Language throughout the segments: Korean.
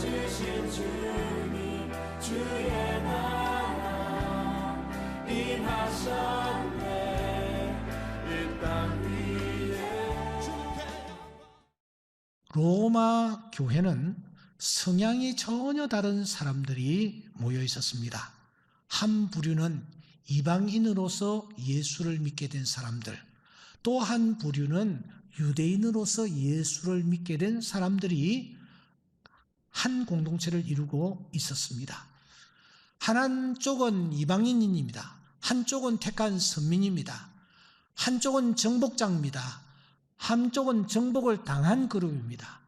주신 주님 주의 나라 임하셨네 이 땅 위에. 로마 교회는 성향이 전혀 다른 사람들이 모여 있었습니다. 한 부류는 이방인으로서 예수를 믿게 된 사람들, 또 한 부류는 유대인으로서 예수를 믿게 된 사람들이 한 공동체를 이루고 있었습니다. 한쪽은 이방인입니다. 한쪽은 택한 선민입니다. 한쪽은 정복자입니다. 한쪽은 정복을 당한 그룹입니다.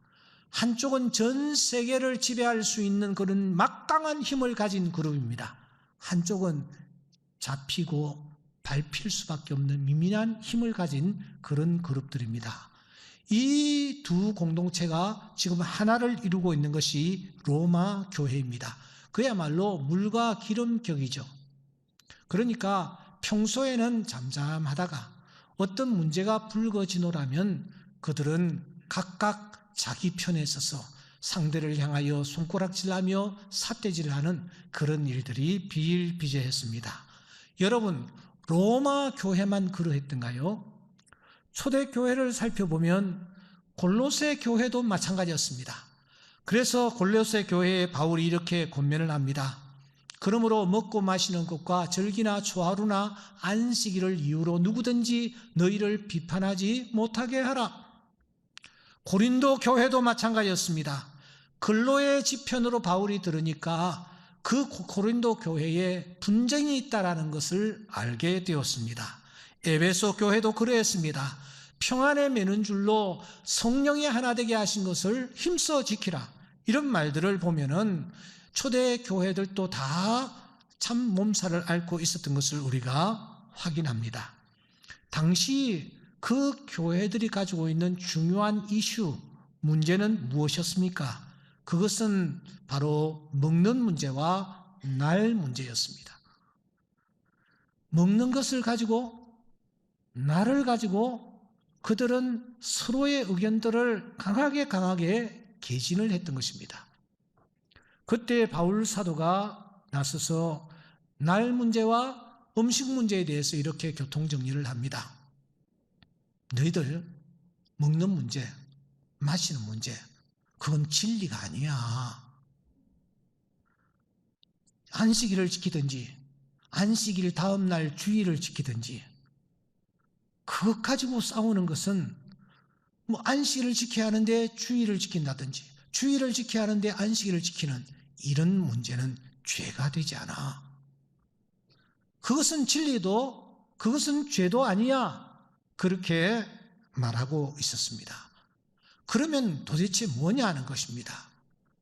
한쪽은 전 세계를 지배할 수 있는 그런 막강한 힘을 가진 그룹입니다. 한쪽은 잡히고 밟힐 수밖에 없는 미미한 힘을 가진 그런 그룹들입니다. 이 두 공동체가 지금 하나를 이루고 있는 것이 로마 교회입니다. 그야말로 물과 기름격이죠. 그러니까 평소에는 잠잠하다가 어떤 문제가 불거지노라면 그들은 각각 자기 편에 서서 상대를 향하여 손가락질하며 삿대질하는 그런 일들이 비일비재했습니다. 여러분, 로마 교회만 그러했던가요? 초대교회를 살펴보면 골로새 교회도 마찬가지였습니다. 그래서 골로새 교회에 바울이 이렇게 권면을 합니다. 그러므로 먹고 마시는 것과 절기나 초하루나 안식일을 이유로 누구든지 너희를 비판하지 못하게 하라. 고린도 교회도 마찬가지였습니다. 근로의 지편으로 바울이 들으니까 그 고린도 교회에 분쟁이 있다라는 것을 알게 되었습니다. 에베소 교회도 그러했습니다. 평안에 매는 줄로 성령이 하나 되게 하신 것을 힘써 지키라. 이런 말들을 보면은 초대 교회들도 다 참 몸살을 앓고 있었던 것을 우리가 확인합니다. 당시 그 교회들이 가지고 있는 중요한 이슈, 문제는 무엇이었습니까? 그것은 바로 먹는 문제와 날 문제였습니다. 먹는 것을 가지고, 날을 가지고 그들은 서로의 의견들을 강하게 개진을 했던 것입니다. 그때 바울 사도가 나서서 날 문제와 음식 문제에 대해서 이렇게 교통정리를 합니다. 너희들 먹는 문제, 마시는 문제, 그건 진리가 아니야. 안식일을 지키든지 안식일 다음 날 주일을 지키든지 그것 가지고 싸우는 것은 안식일을 지켜야 하는데 주일을 지킨다든지 주일을 지켜야 하는데 안식일을 지키는 이런 문제는 죄가 되지 않아. 그것은 진리도 그것은 죄도 아니야. 그렇게 말하고 있었습니다. 그러면 도대체 뭐냐 하는 것입니다.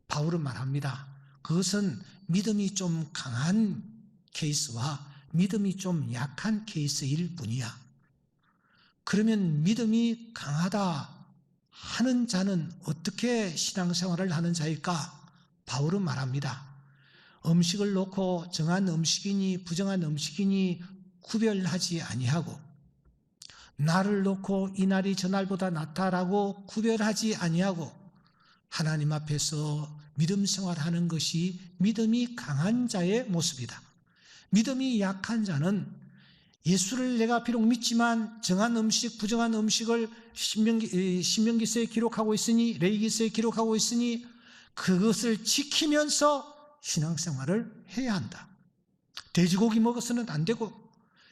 바울은 말합니다. 그것은 믿음이 좀 강한 케이스와 믿음이 좀 약한 케이스일 뿐이야. 그러면 믿음이 강하다 하는 자는 어떻게 신앙생활을 하는 자일까? 바울은 말합니다. 음식을 놓고 정한 음식이니 부정한 음식이니 구별하지 아니하고 날을 놓고 이 날이 저 날보다 낫다라고 구별하지 아니하고 하나님 앞에서 믿음 생활하는 것이 믿음이 강한 자의 모습이다. 믿음이 약한 자는 예수를 내가 비록 믿지만 정한 음식, 부정한 음식을 신명기서에 기록하고 있으니 레위기서에 기록하고 있으니 그것을 지키면서 신앙생활을 해야 한다. 돼지고기 먹어서는 안 되고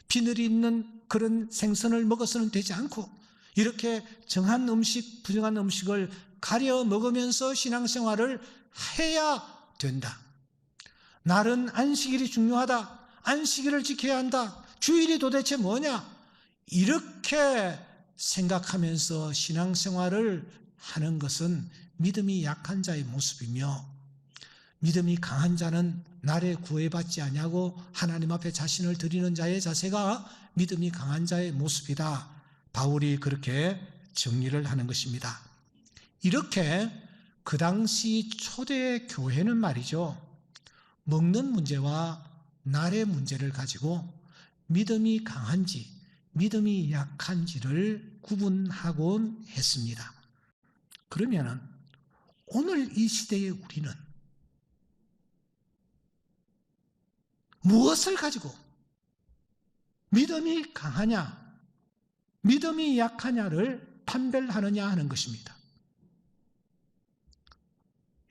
비늘이 있는 그런 생선을 먹어서는 되지 않고 이렇게 정한 음식, 부정한 음식을 가려 먹으면서 신앙생활을 해야 된다. 날은 안식일이 중요하다. 안식일을 지켜야 한다. 주일이 도대체 뭐냐? 이렇게 생각하면서 신앙생활을 하는 것은 믿음이 약한 자의 모습이며 믿음이 강한 자는 날에 구애받지 아니하고 하나님 앞에 자신을 드리는 자의 자세가 믿음이 강한 자의 모습이다. 바울이 그렇게 정리를 하는 것입니다. 이렇게 그 당시 초대 교회는 말이죠. 먹는 문제와 날의 문제를 가지고 믿음이 강한지 믿음이 약한지를 구분하곤 했습니다. 그러면 오늘 이 시대의 우리는 무엇을 가지고 믿음이 강하냐, 믿음이 약하냐를 판별하느냐 하는 것입니다.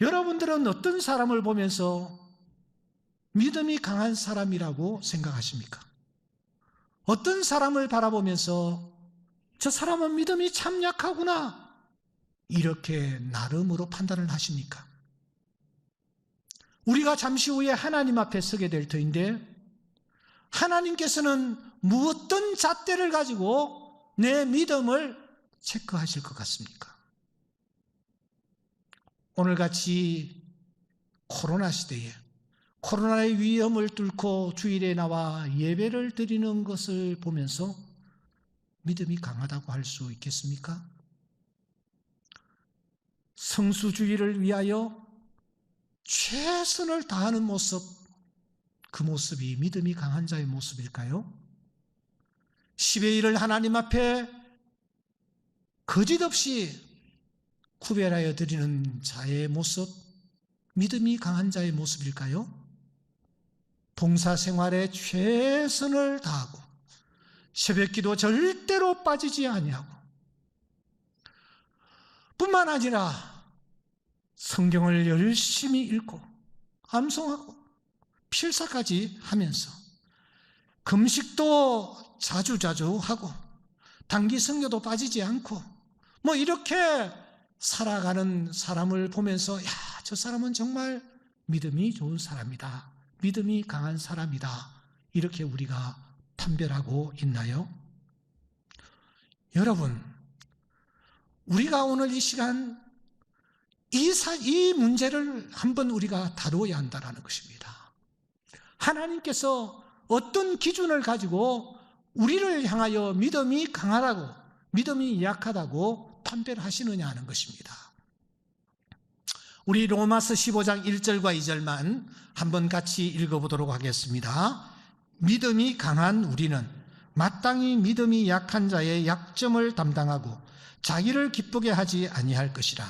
여러분들은 어떤 사람을 보면서 믿음이 강한 사람이라고 생각하십니까? 어떤 사람을 바라보면서 저 사람은 믿음이 참 약하구나, 이렇게 나름으로 판단을 하십니까? 우리가 잠시 후에 하나님 앞에 서게 될 터인데, 하나님께서는 무엇든 잣대를 가지고 내 믿음을 체크하실 것 같습니까? 오늘같이 코로나 시대에 코로나의 위험을 뚫고 주일에 나와 예배를 드리는 것을 보면서 믿음이 강하다고 할 수 있겠습니까? 성수주의를 위하여 최선을 다하는 모습, 그 모습이 믿음이 강한 자의 모습일까요? 10의 1을 하나님 앞에 거짓없이 구별하여 드리는 자의 모습, 믿음이 강한 자의 모습일까요? 봉사생활에 최선을 다하고 새벽기도 절대로 빠지지 아니하고, 뿐만 아니라 성경을 열심히 읽고 암송하고 필사까지 하면서 금식도 자주자주 하고 단기 성교도 빠지지 않고 이렇게 살아가는 사람을 보면서, 야, 저 사람은 정말 믿음이 좋은 사람이다, 믿음이 강한 사람이다, 이렇게 우리가 판별하고 있나요? 여러분, 우리가 오늘 이 시간 이 문제를 한번 우리가 다루어야 한다는 것입니다. 하나님께서 어떤 기준을 가지고 우리를 향하여 믿음이 강하다고, 믿음이 약하다고 판별하시느냐 하는 것입니다. 우리 로마서 15장 1절과 2절만 한번 같이 읽어보도록 하겠습니다. 믿음이 강한 우리는 마땅히 믿음이 약한 자의 약점을 담당하고 자기를 기쁘게 하지 아니할 것이라.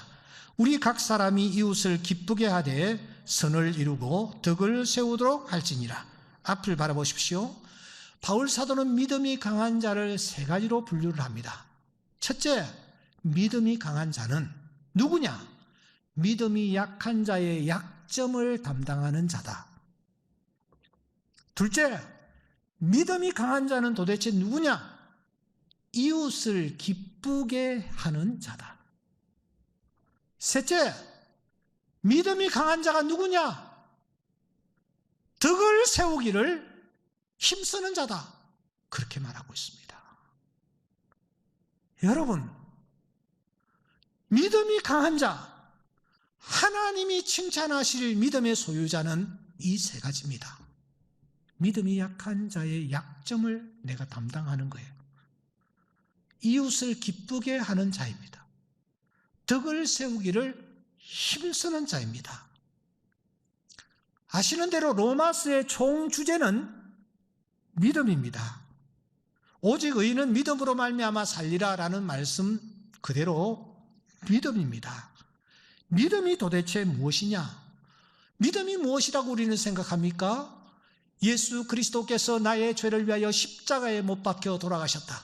우리 각 사람이 이웃을 기쁘게 하되 선을 이루고 덕을 세우도록 할지니라. 앞을 바라보십시오. 바울 사도는 믿음이 강한 자를 세 가지로 분류를 합니다. 첫째, 믿음이 강한 자는 누구냐? 믿음이 약한 자의 약점을 담당하는 자다. 둘째, 믿음이 강한 자는 도대체 누구냐? 이웃을 기쁘게 하는 자다. 셋째, 믿음이 강한 자가 누구냐? 덕을 세우기를 힘쓰는 자다. 그렇게 말하고 있습니다. 여러분, 믿음이 강한 자, 하나님이 칭찬하실 믿음의 소유자는 이 세 가지입니다. 믿음이 약한 자의 약점을 내가 담당하는 거예요. 이웃을 기쁘게 하는 자입니다. 덕을 세우기를 힘쓰는 자입니다. 아시는 대로 로마서의 총 주제는 믿음입니다. 오직 의인은 믿음으로 말미암아 살리라라는 말씀 그대로 믿음입니다. 믿음이 도대체 무엇이냐? 믿음이 무엇이라고 우리는 생각합니까? 예수 그리스도께서 나의 죄를 위하여 십자가에 못 박혀 돌아가셨다.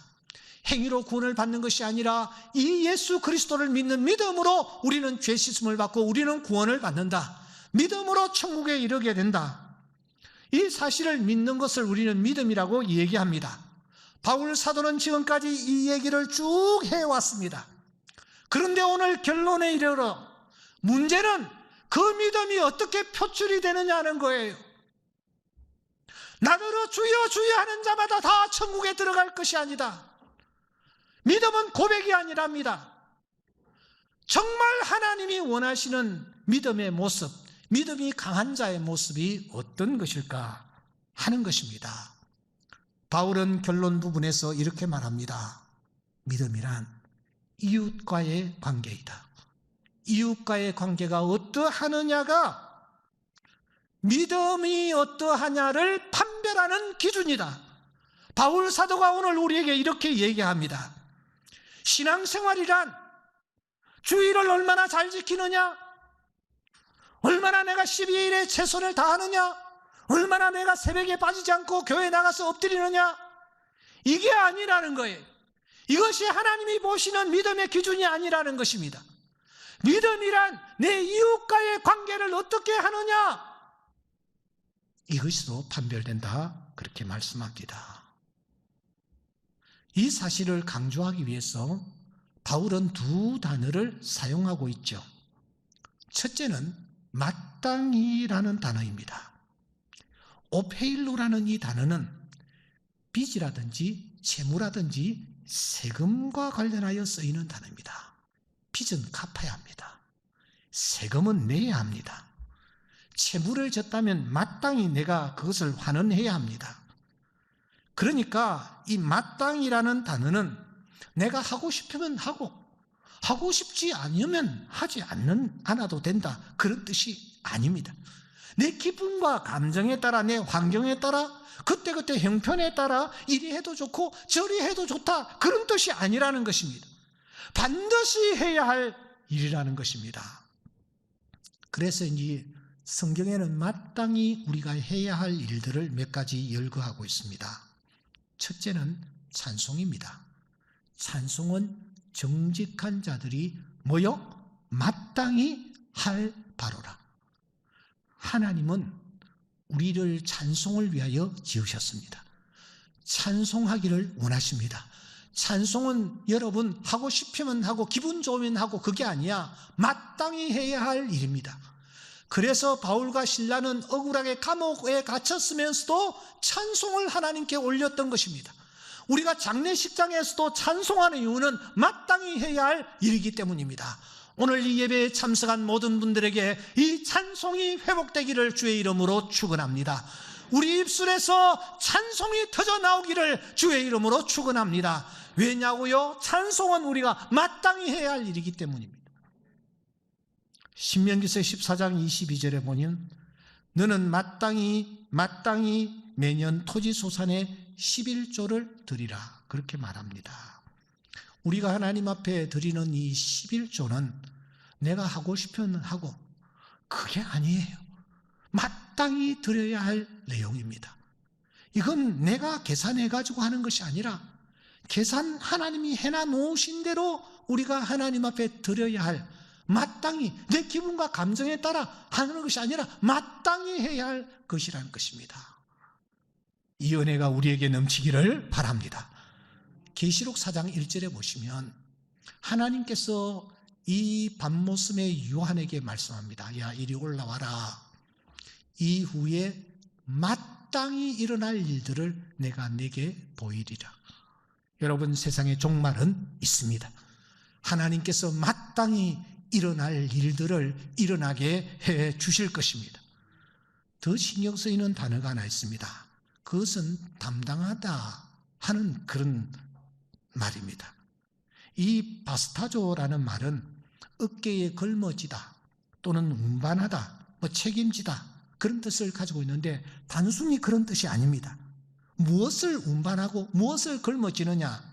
행위로 구원을 받는 것이 아니라 이 예수 그리스도를 믿는 믿음으로 우리는 죄 씻음을 받고 우리는 구원을 받는다. 믿음으로 천국에 이르게 된다. 이 사실을 믿는 것을 우리는 믿음이라고 얘기합니다. 바울 사도는 지금까지 이 얘기를 쭉 해왔습니다. 그런데 오늘 결론에 이르러 문제는 그 믿음이 어떻게 표출이 되느냐 하는 거예요. 나더러 주여 주여 하는 자마다 다 천국에 들어갈 것이 아니다. 믿음은 고백이 아니랍니다. 정말 하나님이 원하시는 믿음의 모습, 믿음이 강한 자의 모습이 어떤 것일까 하는 것입니다. 바울은 결론 부분에서 이렇게 말합니다. 믿음이란 이웃과의 관계이다. 이웃과의 관계가 어떠하느냐가 믿음이 어떠하냐를 판별하는 기준이다. 바울 사도가 오늘 우리에게 이렇게 얘기합니다. 신앙생활이란 주의를 얼마나 잘 지키느냐, 얼마나 내가 12일에 최선을 다하느냐, 얼마나 내가 새벽에 빠지지 않고 교회에 나가서 엎드리느냐? 이게 아니라는 거예요. 이것이 하나님이 보시는 믿음의 기준이 아니라는 것입니다. 믿음이란 내 이웃과의 관계를 어떻게 하느냐? 이것으로 판별된다, 그렇게 말씀합니다. 이 사실을 강조하기 위해서 바울은 두 단어를 사용하고 있죠. 첫째는 마땅히라는 단어입니다. 오페일로라는 이 단어는 빚이라든지 채무라든지 세금과 관련하여 쓰이는 단어입니다. 빚은 갚아야 합니다. 세금은 내야 합니다. 채무를 졌다면 마땅히 내가 그것을 환원해야 합니다. 그러니까 이 마땅이라는 단어는 내가 하고 싶으면 하고, 하고 싶지 않으면 하지 않아도 된다, 그런 뜻이 아닙니다. 내 기분과 감정에 따라, 내 환경에 따라, 그때그때 형편에 따라 이리 해도 좋고 저리 해도 좋다, 그런 뜻이 아니라는 것입니다. 반드시 해야 할 일이라는 것입니다. 그래서 이제 성경에는 마땅히 우리가 해야 할 일들을 몇 가지 열거하고 있습니다. 첫째는 찬송입니다. 찬송은 정직한 자들이 뭐요? 마땅히 할 바로라. 하나님은 우리를 찬송을 위하여 지으셨습니다. 찬송하기를 원하십니다. 찬송은 여러분 하고 싶으면 하고 기분 좋으면 하고 그게 아니야. 마땅히 해야 할 일입니다. 그래서 바울과 실라는 억울하게 감옥에 갇혔으면서도 찬송을 하나님께 올렸던 것입니다. 우리가 장례식장에서도 찬송하는 이유는 마땅히 해야 할 일이기 때문입니다. 오늘 이 예배에 참석한 모든 분들에게 이 찬송이 회복되기를 주의 이름으로 축원합니다. 우리 입술에서 찬송이 터져 나오기를 주의 이름으로 축원합니다. 왜냐고요? 찬송은 우리가 마땅히 해야 할 일이기 때문입니다. 신명기서 14장 22절에 보면 너는 마땅히 매년 토지소산의 11조를 드리라, 그렇게 말합니다. 우리가 하나님 앞에 드리는 이 11조는 내가 하고 싶으면 하고 그게 아니에요. 마땅히 드려야 할 내용입니다. 이건 내가 계산해 가지고 하는 것이 아니라 계산 하나님이 해놔 놓으신 대로 우리가 하나님 앞에 드려야 할, 마땅히 내 기분과 감정에 따라 하는 것이 아니라 마땅히 해야 할 것이라는 것입니다. 이 은혜가 우리에게 넘치기를 바랍니다. 계시록 4장 1절에 보시면 하나님께서 이 밤모섬의 요한에게 말씀합니다. 야, 이리 올라와라. 이후에 마땅히 일어날 일들을 내가 내게 보이리라. 여러분, 세상에 종말은 있습니다. 하나님께서 마땅히 일어날 일들을 일어나게 해 주실 것입니다. 더 신경 쓰이는 단어가 하나 있습니다. 그것은 담당하다 하는 그런 말입니다. 이 바스타조라는 말은 어깨에 걸머지다 또는 운반하다, 책임지다, 그런 뜻을 가지고 있는데 단순히 그런 뜻이 아닙니다. 무엇을 운반하고 무엇을 걸머지느냐?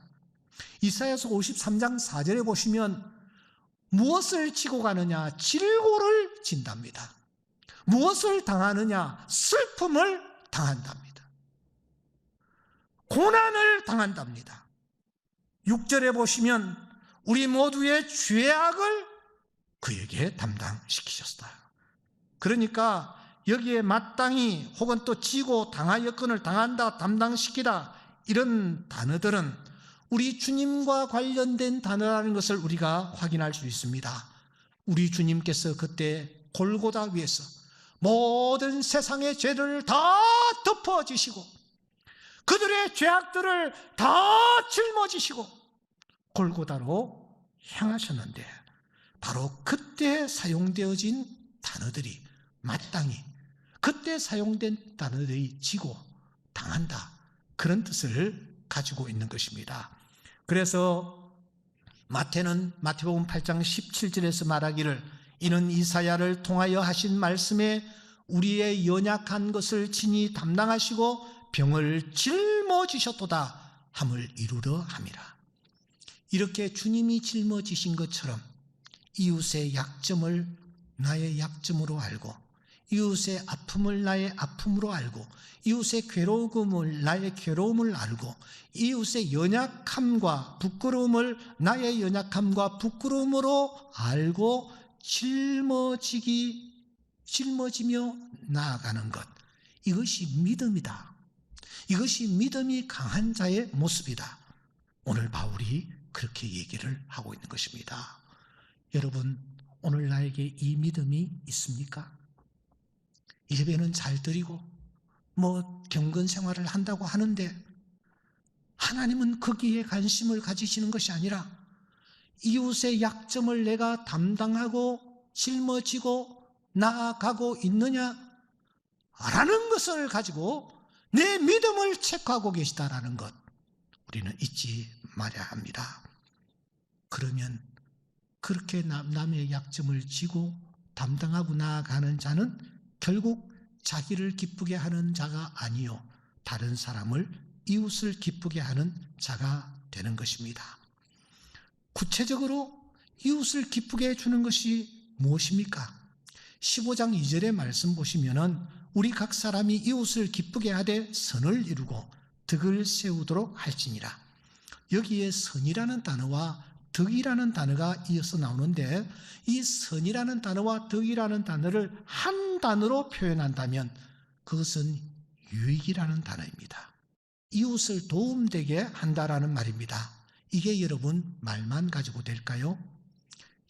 이사야서 53장 4절에 보시면 무엇을 지고 가느냐? 질고를 진답니다. 무엇을 당하느냐? 슬픔을 당한답니다. 고난을 당한답니다. 6절에 보시면 우리 모두의 죄악을 그에게 담당시키셨다. 그러니까 여기에 마땅히 혹은 또 지고 당하여건을 당한다, 담당시키다, 이런 단어들은 우리 주님과 관련된 단어라는 것을 우리가 확인할 수 있습니다. 우리 주님께서 그때 골고다 위에서 모든 세상의 죄를 다 덮어지시고 그들의 죄악들을 다 짊어지시고 골고다로 향하셨는데 바로 그때 사용되어진 단어들이 마땅히, 그때 사용된 단어들이 지고 당한다, 그런 뜻을 가지고 있는 것입니다. 그래서 마태는 마태복음 8장 17절에서 말하기를 이는 이사야를 통하여 하신 말씀에 우리의 연약한 것을 친히 담당하시고 병을 짊어지셨도다 함을 이루려 함이라. 이렇게 주님이 짊어지신 것처럼 이웃의 약점을 나의 약점으로 알고 이웃의 아픔을 나의 아픔으로 알고, 이웃의 괴로움을 나의 괴로움을 알고, 이웃의 연약함과 부끄러움을 나의 연약함과 부끄러움으로 알고 짊어지며 나아가는 것, 이것이 믿음이다. 이것이 믿음이 강한 자의 모습이다. 오늘 바울이 그렇게 얘기를 하고 있는 것입니다. 여러분, 오늘 나에게 이 믿음이 있습니까? 예배는 잘 드리고 경건 생활을 한다고 하는데 하나님은 거기에 관심을 가지시는 것이 아니라 이웃의 약점을 내가 담당하고 짊어지고 나아가고 있느냐라는 것을 가지고 내 믿음을 체크하고 계시다라는 것, 우리는 잊지 말아야 합니다. 그러면 그렇게 남의 약점을 지고 담당하고 나아가는 자는 결국 자기를 기쁘게 하는 자가 아니요 다른 사람을, 이웃을 기쁘게 하는 자가 되는 것입니다. 구체적으로 이웃을 기쁘게 해주는 것이 무엇입니까? 15장 2절의 말씀 보시면은 우리 각 사람이 이웃을 기쁘게 하되 선을 이루고 덕을 세우도록 할지니라. 여기에 선이라는 단어와 덕이라는 단어가 이어서 나오는데, 이 선이라는 단어와 덕이라는 단어를 한 단어로 표현한다면 그것은 유익이라는 단어입니다. 이웃을 도움되게 한다라는 말입니다. 이게 여러분 말만 가지고 될까요?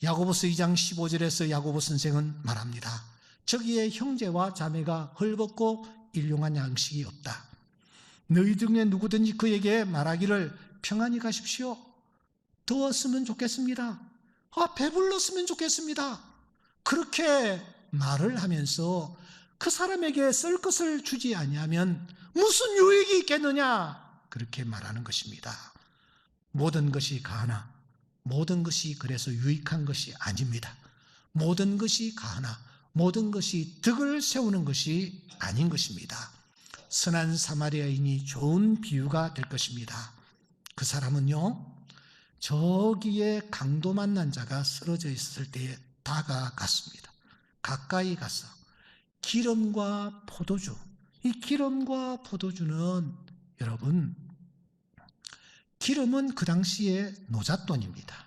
야고보서 2장 15절에서 야고보 선생은 말합니다. 저기에 형제와 자매가 헐벗고 일용한 양식이 없다. 너희 중에 누구든지 그에게 말하기를 평안히 가십시오. 더웠으면 좋겠습니다. 배불렀으면 좋겠습니다. 그렇게 말을 하면서 그 사람에게 쓸 것을 주지 아니하면 무슨 유익이 있겠느냐, 그렇게 말하는 것입니다. 모든 것이 가하나 모든 것이 그래서 유익한 것이 아닙니다. 모든 것이 가하나 모든 것이 덕을 세우는 것이 아닌 것입니다. 선한 사마리아인이 좋은 비유가 될 것입니다. 그 사람은요, 저기에 강도 만난 자가 쓰러져 있을 때에 다가갔습니다. 가까이 가서 기름과 포도주, 이 기름과 포도주는 여러분, 기름은 그 당시에 노잣돈입니다.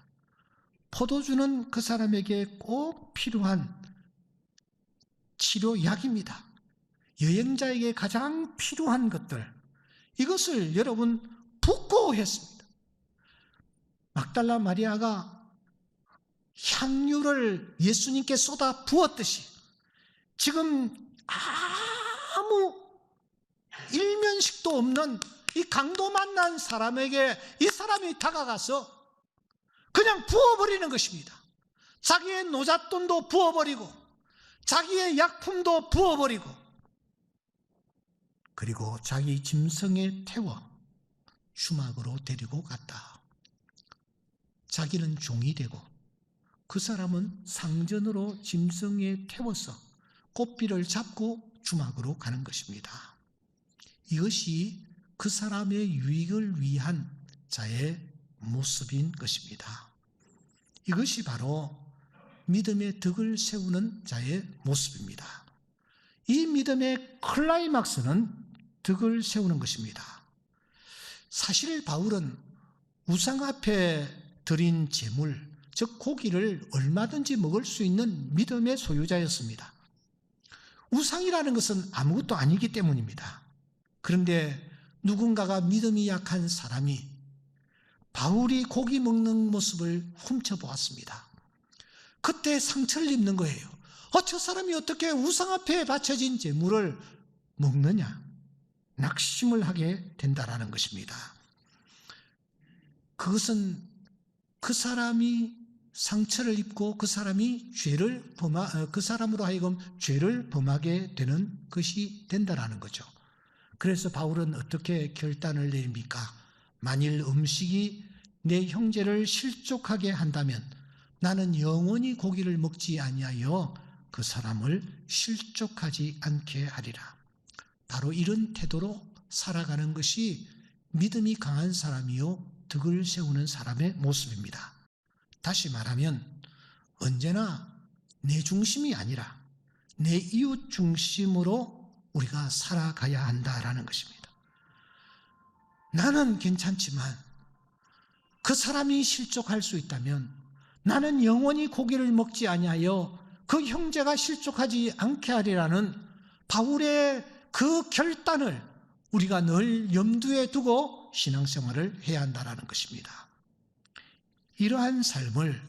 포도주는 그 사람에게 꼭 필요한 치료약입니다. 여행자에게 가장 필요한 것들, 이것을 여러분 붓고 했습니다. 막달라 마리아가 향유를 예수님께 쏟아 부었듯이 지금 아무 일면식도 없는 이 강도 만난 사람에게 이 사람이 다가가서 그냥 부어버리는 것입니다. 자기의 노잣돈도 부어버리고 자기의 약품도 부어버리고, 그리고 자기 짐승에 태워 주막으로 데리고 갔다. 자기는 종이 되고 그 사람은 상전으로 짐승에 태워서 꽃비를 잡고 주막으로 가는 것입니다. 이것이 그 사람의 유익을 위한 자의 모습인 것입니다. 이것이 바로 믿음의 덕을 세우는 자의 모습입니다. 이 믿음의 클라이막스는 덕을 세우는 것입니다. 사실 바울은 우상 앞에 드린 제물, 즉 고기를 얼마든지 먹을 수 있는 믿음의 소유자였습니다. 우상이라는 것은 아무것도 아니기 때문입니다. 그런데 누군가가 믿음이 약한 사람이 바울이 고기 먹는 모습을 훔쳐보았습니다. 그때 상처를 입는 거예요. 저 사람이 어떻게 우상 앞에 바쳐진 제물을 먹느냐, 낙심을 하게 된다라는 것입니다. 그것은 그 사람이 상처를 입고 그 사람이 그 사람으로 하여금 죄를 범하게 되는 것이 된다라는 거죠. 그래서 바울은 어떻게 결단을 내립니까? 만일 음식이 내 형제를 실족하게 한다면 나는 영원히 고기를 먹지 아니하여 그 사람을 실족하지 않게 하리라. 바로 이런 태도로 살아가는 것이 믿음이 강한 사람이요 덕을 세우는 사람의 모습입니다. 다시 말하면 언제나 내 중심이 아니라 내 이웃 중심으로 우리가 살아가야 한다라는 것입니다. 나는 괜찮지만 그 사람이 실족할 수 있다면 나는 영원히 고기를 먹지 아니하여 그 형제가 실족하지 않게 하리라는 바울의 그 결단을 우리가 늘 염두에 두고 신앙생활을 해야 한다는 것입니다. 이러한 삶을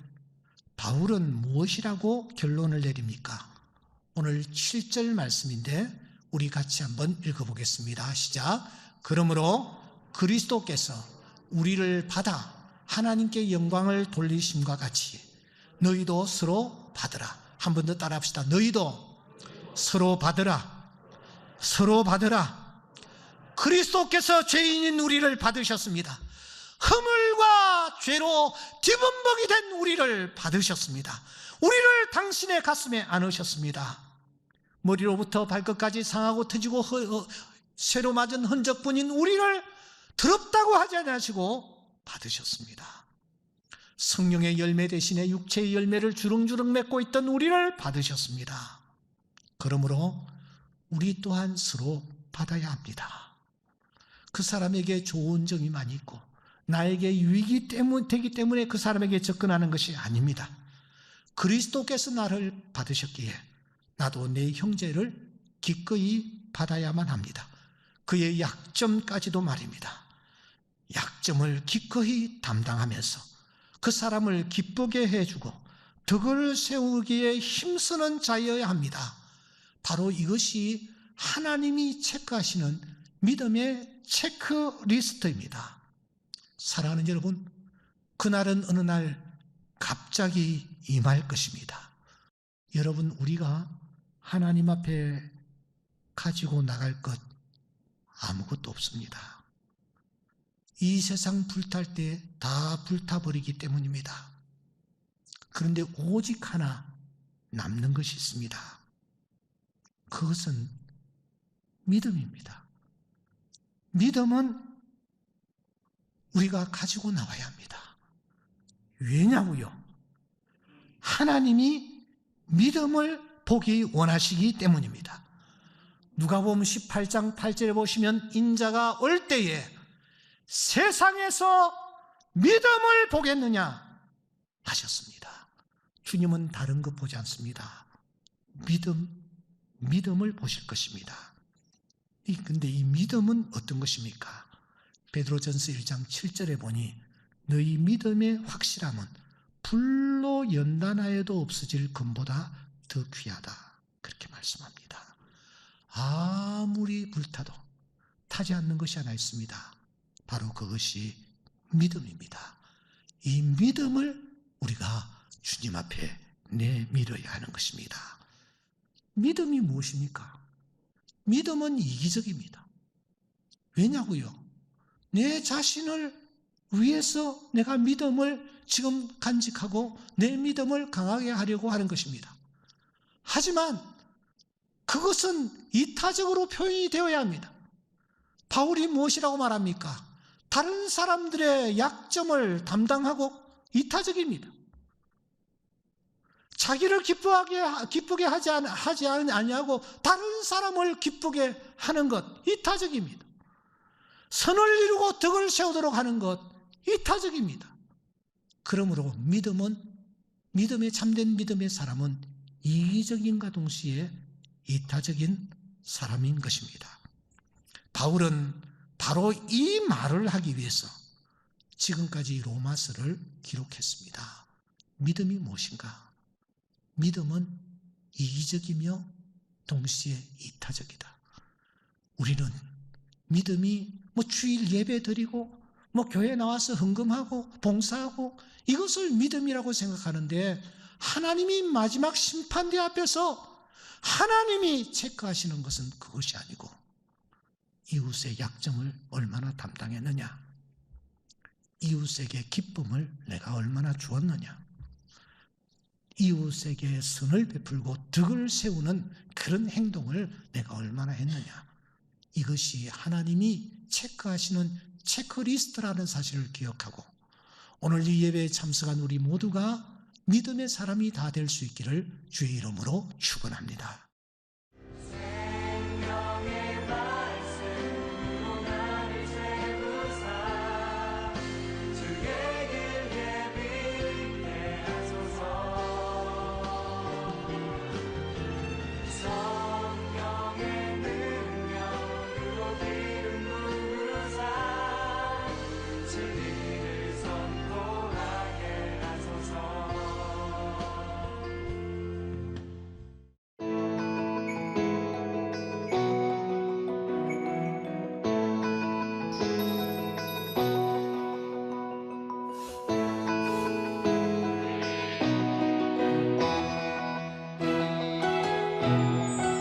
바울은 무엇이라고 결론을 내립니까? 오늘 7절 말씀인데 우리 같이 한번 읽어보겠습니다. 시작. 그러므로 그리스도께서 우리를 받아 하나님께 영광을 돌리심과 같이 너희도 서로 받으라. 한 번 더 따라합시다. 너희도 서로 받으라. 서로 받으라. 그리스도께서 죄인인 우리를 받으셨습니다. 허물과 죄로 뒤범벅이 된 우리를 받으셨습니다. 우리를 당신의 가슴에 안으셨습니다. 머리로부터 발끝까지 상하고 터지고 쇠로 맞은 흔적뿐인 우리를 더럽다고 하지 않으시고 받으셨습니다. 성령의 열매 대신에 육체의 열매를 주렁주렁 맺고 있던 우리를 받으셨습니다. 그러므로 우리 또한 서로 받아야 합니다. 그 사람에게 좋은 점이 많이 있고 나에게 유익이 되기 때문에 그 사람에게 접근하는 것이 아닙니다. 그리스도께서 나를 받으셨기에 나도 내 형제를 기꺼이 받아야만 합니다. 그의 약점까지도 말입니다. 약점을 기꺼이 담당하면서 그 사람을 기쁘게 해주고 덕을 세우기에 힘쓰는 자여야 합니다. 바로 이것이 하나님이 체크하시는 믿음의 체크리스트입니다. 사랑하는 여러분, 그날은 어느 날 갑자기 임할 것입니다. 여러분, 우리가 하나님 앞에 가지고 나갈 것 아무것도 없습니다. 이 세상 불탈 때 다 불타버리기 때문입니다. 그런데 오직 하나 남는 것이 있습니다. 그것은 믿음입니다. 믿음은 우리가 가지고 나와야 합니다. 왜냐고요? 하나님이 믿음을 보기 원하시기 때문입니다. 누가복음 18장 8절에 보시면 인자가 올 때에 세상에서 믿음을 보겠느냐 하셨습니다. 주님은 다른 것 보지 않습니다. 믿음을 보실 것입니다. 근데 이 믿음은 어떤 것입니까? 베드로전서 1장 7절에 보니 너희 믿음의 확실함은 불로 연단하여도 없어질 금보다 더 귀하다. 그렇게 말씀합니다. 아무리 불타도 타지 않는 것이 하나 있습니다. 바로 그것이 믿음입니다. 이 믿음을 우리가 주님 앞에 내밀어야 하는 것입니다. 믿음이 무엇입니까? 믿음은 이기적입니다. 왜냐고요? 내 자신을 위해서 내가 믿음을 지금 간직하고 내 믿음을 강하게 하려고 하는 것입니다. 하지만 그것은 이타적으로 표현이 되어야 합니다. 바울이 무엇이라고 말합니까? 다른 사람들의 약점을 담당하고 이타적입니다. 자기를 기쁘게 하지 아니하고 다른 사람을 기쁘게 하는 것 이타적입니다. 선을 이루고 덕을 세우도록 하는 것 이타적입니다. 그러므로 참된 믿음의 사람은 이기적인과 동시에 이타적인 사람인 것입니다. 바울은 바로 이 말을 하기 위해서 지금까지 로마서를 기록했습니다. 믿음이 무엇인가? 믿음은 이기적이며 동시에 이타적이다. 우리는 믿음이 주일 예배 드리고 교회 나와서 헌금하고 봉사하고 이것을 믿음이라고 생각하는데 하나님이 마지막 심판대 앞에서 하나님이 체크하시는 것은 그것이 아니고 이웃의 약점을 얼마나 담당했느냐, 이웃에게 기쁨을 내가 얼마나 주었느냐, 이웃에게 선을 베풀고 덕을 세우는 그런 행동을 내가 얼마나 했느냐, 이것이 하나님이 체크하시는 체크리스트라는 사실을 기억하고 오늘 이 예배에 참석한 우리 모두가 믿음의 사람이 다 될 수 있기를 주의 이름으로 축원합니다. 주